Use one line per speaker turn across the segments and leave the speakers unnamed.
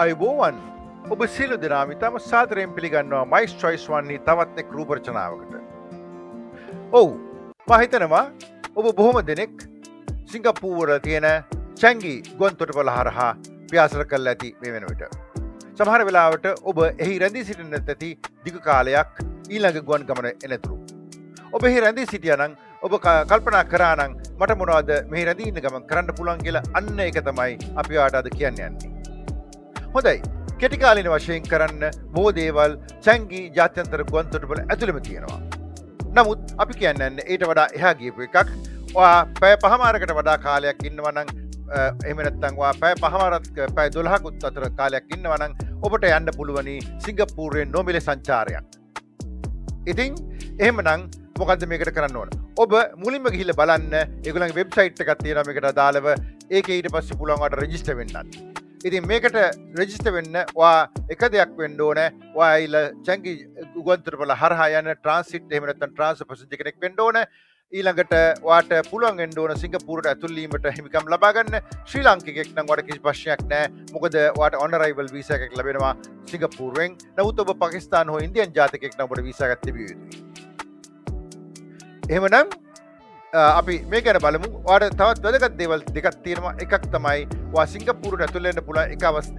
අයිබෝවන් ඔබ සියලු දෙනාම ඉතාම සාදරයෙන් පිළිගන්නවා මයිස් චොයිස් වන්නේ තවත් එක් රූප රචනාවකට. ඔව් මම හිතනවා ඔබ බොහොම දෙනෙක් සිංගප්පූරුවල තියෙන චැංගි ගුවන්තොටුපළ හරහා ව්‍යාසර කරලා ඇති මේ වෙන විට. සමහර වෙලාවට ඔබ එහි රැඳී සිටින්නට ඇති දිග කාලයක් ඊළඟ ගුවන් ගමන එනතුරු. ඔබ එහි රැඳී සිටියා නම් ඔබ කල්පනා කරා නම් මට මොනවද මෙහි රැඳී ඉන්න ගමන් කරන්න පුළුවන් කියලා අන්න ඒක තමයි අපි ඔයාලට අද කියන්න යන්නේ. හොඳයි කෙටි කාලින වශයෙන් කරන්න බොහෝ දේවල් චැංගි ජාත්‍යන්තර ගුවන්තොටුපළ ඇතුළෙම තියෙනවා. නමුත් අපි කියන්නේ ඊට වඩා එහා ගියපු එකක්. ඔයා පැය පහමාරකට වඩා කාලයක් ඉන්නවා නම් එහෙම නැත්නම් ඔයා පැය පහමාරක් පැය 12කුත් අතර කාලයක් ඉන්නවා නම් ඔබට යන්න පුළුවනි සිංගප්පූරුවේ නොමිලේ සංචාරයක්. ඉතින් එහෙමනම් මොකද්ද මේකට කරන්න ඕන? ඔබ මුලින්ම ගිහිල්ලා බලන්න ඒගොල්ලන්ගේ වෙබ්සයිට් එකක් තියෙනවා මේකට අදාළව. ඒකේ ඊට පස්සේ පුළුවන් ඔයාලට රෙජිස්ටර් වෙන්නත්. ඉතින් මේකට රෙජිස්ටර් වෙන්න ඔයා එක දෙයක් වෙන්න ඕනේ. ඔයා ඇවිල්ලා චැංගි ගුවන්තොටුපළ හරහා යන ට්‍රාන්සිට් එහෙම නැත්නම් ට්‍රාන්ස්ෆර් පැසෙන්ජර් කෙනෙක් වෙන්න ඕනේ. ඊළඟට ඔයාට පුළුවන් වෙන්න ඕන සිංගප්පූරුවට ඇතුල් වීමට හිමිකම් ලබා ගන්න. ශ්‍රී ලාංකිකයෙක් නම් ඔයාට කිසි ප්‍රශ්නයක් නැහැ. මොකද ඔයාට ඔන් අරයිවල් වීසා එකක් ලැබෙනවා සිංගප්පූරුවෙන්. නමුත් ඔබ පාකිස්තාන හෝ ඉන්දියන් ජාතිකයෙක් නම් ඔබට වීසා එකක් තිබිය යුතුයි. එහෙමනම් අපි මේ ගැන බලමු. ඔයාට තවත් වැදගත් දේවල් දෙකක් තියෙනවා. එකක් තමයි ඔයා සිංගප්පූරුවට ඇතුල් වෙන්න පුළුවන්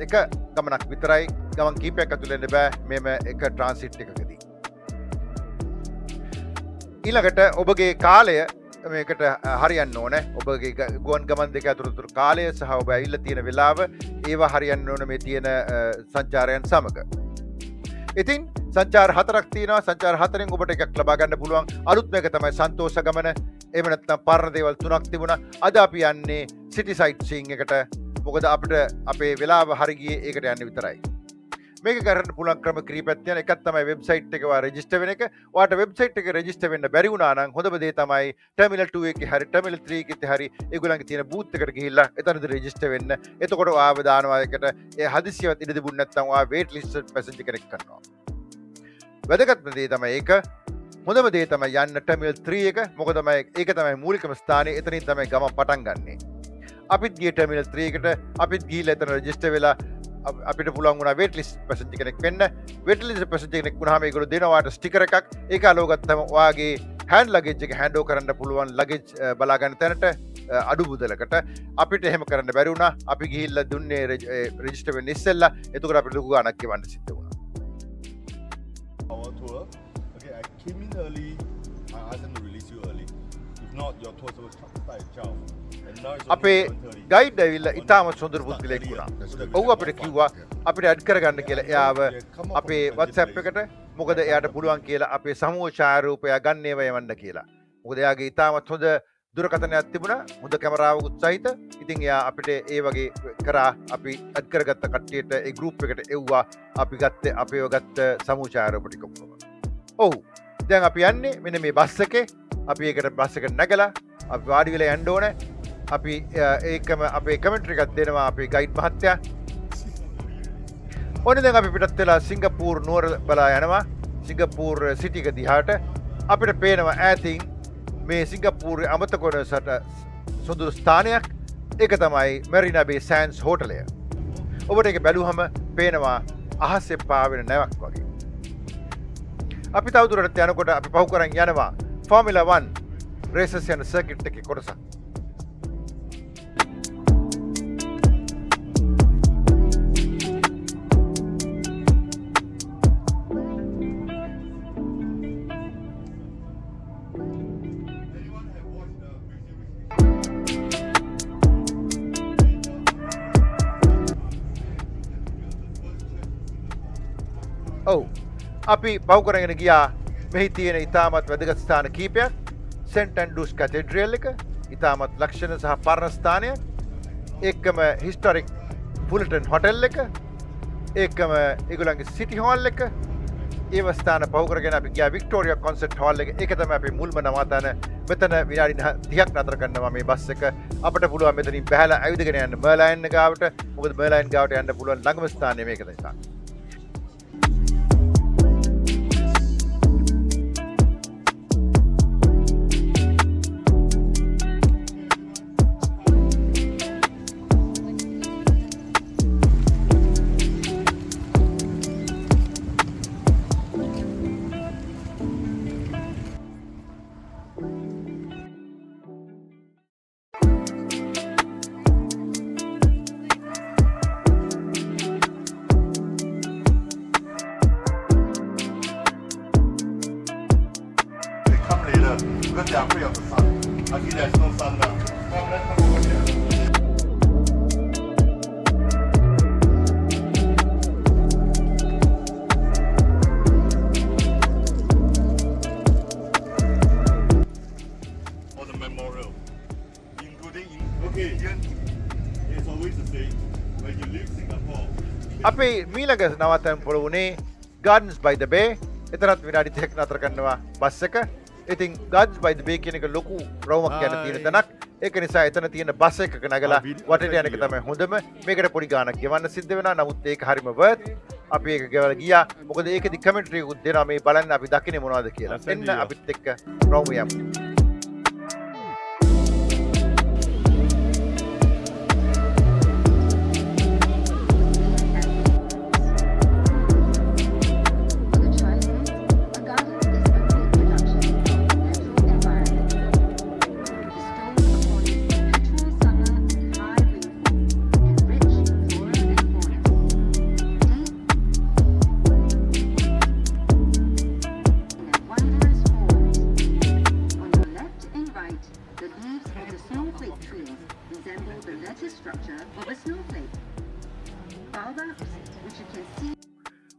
එක ගමනක් විතරයි. ගමන් කීපයක් ඇතුල් වෙන්න බෑ මේම එක ට්‍රාන්සිට් එකකදී. ඊළඟට ඔබගේ කාලය මේකට හරියන්න ඕනේ. ඔබගේ ගුවන් ගමන් දෙක අතරතුර කාලය සහ ඔබ ඇවිල්ලා තියෙන වෙලාව ඒවා හරියන්න ඕනේ මේ තියෙන සංචාරයන් සමග. ඉතින් සංචාර 4ක් තියෙනවා. සංචාර 4න් ඔබට එකක් ලබා ගන්න පුළුවන්. අලුත්ම එක තමයි සන්තෝෂ ගමන. එහෙම නැත්නම් පරණ දේවල් 3ක් තිබුණා. අද අපි යන්නේ සිටි සයිට් සීయింగ్ එකට. මොකද අපිට අපේ වෙලාව හරි ගියේ ඒකට යන්න විතරයි. මේක කරන්න පුළුවන් ක්‍රම කිහිපයක් තියෙනවා. එකක් තමයි වෙබ්සයිට් එක ඔයා රෙජිස්ටර් වෙන එක. ඔයාට වෙබ්සයිට් එක රෙජිස්ටර් වෙන්න බැරි වුණා නම් හොඳම දේ තමයි ටර්මිනල් 2 එකේ හරි ටර්මිනල් 3 එකේ හරි ඒගොල්ලන්ගේ තියෙන බූත් එකට ගිහිල්ලා එතනද රෙජිස්ටර් වෙන්න. එතකොට ඔයාව දානවා එකට ඒ හදිසියවත් ඉඩ තිබුණ නැත්නම් ඔයා වේට් ලිස්ට් පැසෙන්ජර් කෙනෙක් කරනවා. වැදගත්ම දේ තමයි ඒක. හොඳම දේ තමයි යන්න ටර්මිනල් 3 එක. මොකද ඒක තමයි මූලිකම ස්ථානය. එතනින් තමයි ගමන් පටන් ගන්නෙ. අපිත් ගියේ ටර්මිනල් 3 එකට. අපිත් ගිහිල්ලා එතන රෙජිස්ටර් වෙලා අපිට පුළුවන් වුණා වේට් ලිස්ට් පැසෙන්ජර් කෙනෙක් වෙන්න. වේට් ලිස්ට් පැසෙන්ජර් කෙනෙක් වුණාම ඒගොල්ලෝ දෙනවා ඔයාට ස්ටිකර් එකක්. ඒක අලෝව ගත්තම ඔයාගේ හෑන්ඩ් ලගේජ් එක හෑන්ඩ් ඕවර් කරන්න පුළුවන් ලගේජ් බලා ගන්න තැනට අඩු මුදලකට. අපිට එහෙම කරන්න බැරි වුණා. අපි ගිහිල්ලා දුන්නේ රෙජිස්ටර් වෙන්න ඉස්සෙල්ලා. එතකොට අපිට ලොකු ගාණක් ගෙවන්න සිද්ධ වුණා.
Our tour. Okay, I came in early. I asked them to release you early. If not, your tour will start at 12. And now it's
අපේ
only 1:30.
ගයිඩ් ඇවිල්ලා ඉතාම සොඳුරු පුද්ගලයෙක් වුණා. ඔහු අපිට කිව්වා අපිට ඇඩ් කරගන්න කියලා එයාව අපේ WhatsApp එකට. මොකද එයාට පුළුවන් කියලා අපේ සමූහ ඡායාරූපය ගන්න ඒවා යවන්න කියලා. මොකද එයාගේ ඉතාමත් හොඳ දුරකථනයක් තිබුණා. හොඳ කැමරාවකුත් සහිත. ඉතින් එයා අපිට ඒ වගේ කරා. අපි ඇඩ් කරගත්ත කට්ටියට ඒ ගෲප් එකට එව්වා. අපි ගත්තේ අපේව ගත්ත සමූහ ඡායාරූප ටික ඔක්කොම. ඔව්. දැන් අපි යන්නේ මෙන්න මේ බස් එකේ. අපි ඒකට බස් එකට නැගලා අපි වාඩි වෙලා යන්න ඕනේ. අපි ඒකම අපේ කමෙන්ටරි එකක් දෙනවා අපේ ගයිඩ් මහත්තයා. ඕනේ දැන් අපි පිටත් වෙලා සිංගප්පූරු නුවර බලා යනවා. සිංගප්පූරු සිටි එක දිහාට අපිට පේනවා ඈතින් මේ සිංගප්පූරුවේ අමතක වෙන සොඳුරු ස්ථානයක්. ඒක තමයි මැරිනා බේ සෑන්ඩ්ස් හෝටලය. ඔබට ඒක බැලුවහම පේනවා අහසේ පාවෙන නැවක් වගේ. අපි තවදුරටත් යනකොට අපි පහු කරන් යනවා ෆෝමියුලා 1 රේසස් යන සර්කිට් එකේ කොටසක්. ඔව් අපි පහු කරගෙන ගියා මෙහි තියෙන ඉතාමත් වැදගත් ස්ථාන කීපයක්. සෙන්ට් ඇන්ඩ්‍රූස් කැතෙඩ්‍රල් එක ඉතාමත් ලක්ෂණ සහ පරණ ස්ථානයක්. ඒකම හිස්ටොරික් ෆුල්ටන් හොටෙල් එක. ඒකම ඒගොල්ලන්ගේ සිටි හෝල් එක. ඒව ස්ථාන පහු කරගෙන අපි ගියා වික්ටෝරියා කොන්සර්ට් හෝල් එක. ඒක තමයි අපි මුල්ම නවතන. මෙතන විනාඩි 30ක් නතර කරනවා මේ බස් එක. අපිට පුළුවන් මෙතනින් බහැලා ඇවිදගෙන යන්න මර්ලයින් ගාවට. මොකද මර්ලයින් ගාවට යන්න පුළුවන් ළඟම ස්ථානය මේක නිසා.
there's no sun now. Come, let's come over here. For the memorial, including okay, Ian, it's always the same. When you leave Singapore,
අපි මීළඟ නවතැන් පොළ වුණේ Gardens by the Bay. එතනත් විනාඩි 3ක් නතර කරනවා බස් එක. ඉතින් Gardens by the Bay කියන එක ලොකු රවුමක් යන තියෙන තැනක්. ඒක නිසා එතන තියෙන බස් එකක නැගලා වටේට යන එක තමයි හොඳම. මේකට පොඩි ගාණක් ගෙවන්න සිද්ධ වෙනවා. නමුත් ඒක හරිම worth. අපි ඒක ගෙවලා ගියා. මොකද ඒකෙදි කමෙන්ටරි එකක් දෙනවා මේ බලන්න අපි දකින්නේ මොනවද කියලා. එන්න අපිත් එක්ක රවුම යමු.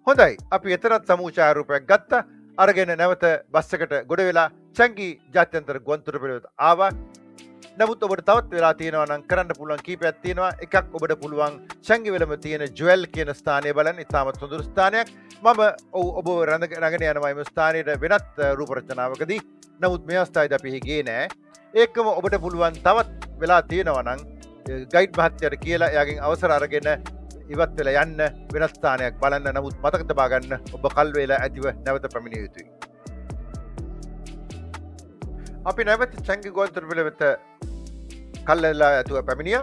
හොඳයි අපි එතරත් සමූචාරූපයක් ගත්තා අරගෙන නැවත බස් එකට ගොඩ වෙලා චැංගි ජාත්‍යන්තර ගුවන්තොට පිළිවෙත ආවා. නමුත් ඔබට තවත් වෙලා තියෙනවා නම් කරන්න පුළුවන් කීපයක් තියෙනවා. එකක් ඔබට පුළුවන් චැංගි වෙලම තියෙන ජුවල් කියන ස්ථානය බලන්න. ඉතාමත් හොඳ ස්ථානයක්. මම ඔබ රැඳගෙන යනවා මේ ස්ථානයේ වෙනත් රූප රචනාවකදී. නමුත් මේ අවස්ථාවේදී අපි ගියේ නෑ. ඒකම ඔබට පුළුවන් තවත් වෙලා තියෙනවා නම් ගයිඩ් මහත්තයාට කියලා එයාගෙන් අවසර අරගෙන ඉවත් වෙලා යන්න වෙනස් ස්ථානයක් බලන්න. නමුත් මතක තබා ගන්න ඔබ කල් වේලා ඇතිව නැවත පැමිණිය යුතුයි. අපි නැවත චැංගි ගුවන්තොට පිළිවෙත කල්වේලා ඇතුව පැමිණියා.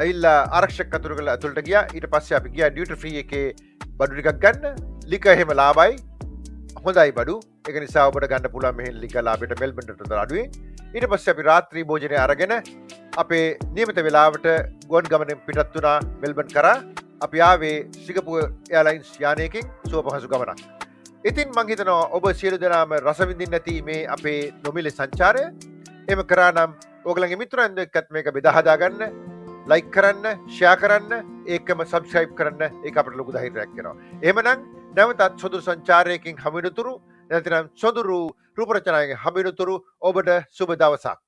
ඇවිල්ලා ආරක්ෂක කතුරුකල ඇතුළට ගියා. ඊට පස්සේ අපි ගියා ඩියුටි ෆ්‍රී එකේ බඩු ටිකක් ගන්න. ලික එහෙම ලාභයි. හොඳයි බඩු. ඒක නිසා ඔබට ගන්න පුළුවන් මෙහෙන් ලික ලාභයට මෙල්බන්ට වඩා අඩුවෙන්. ඊට පස්සේ අපි රාත්‍රී භෝජනය අරගෙන අපේ නියමිත වෙලාවට ගුවන් ගමනෙන් පිටත් වුණා මෙල්බන් කරා. අපි ආවේ සිංගප්පූර් එයාර්ලයින්ස් යානයකින් සුව පහසු ගමනක්. ඉතින් මං හිතනවා ඔබ සියලු දෙනාම රස විඳින්න ඇති මේ අපේ නොමිලේ සංචාරය. එහෙම කරා නම් ඔයගලගේ මිත්‍රයන් එක්කත් මේක බෙදා හදා ගන්න, ලයික් කරන්න, ෂෙයා කරන්න, ඒකම සබ්ස්ක්‍රයිබ් කරන්න. ඒක අපිට ලොකු ධෛර්යයක් වෙනවා. එහෙමනම් නැවතත් සොදුරු සංචාරයකින් හමුවෙනතුරු නැතිනම් සොදුරු රූප රචනාවකින් හමුවෙනතුරු ඔබට සුබ දවසක්.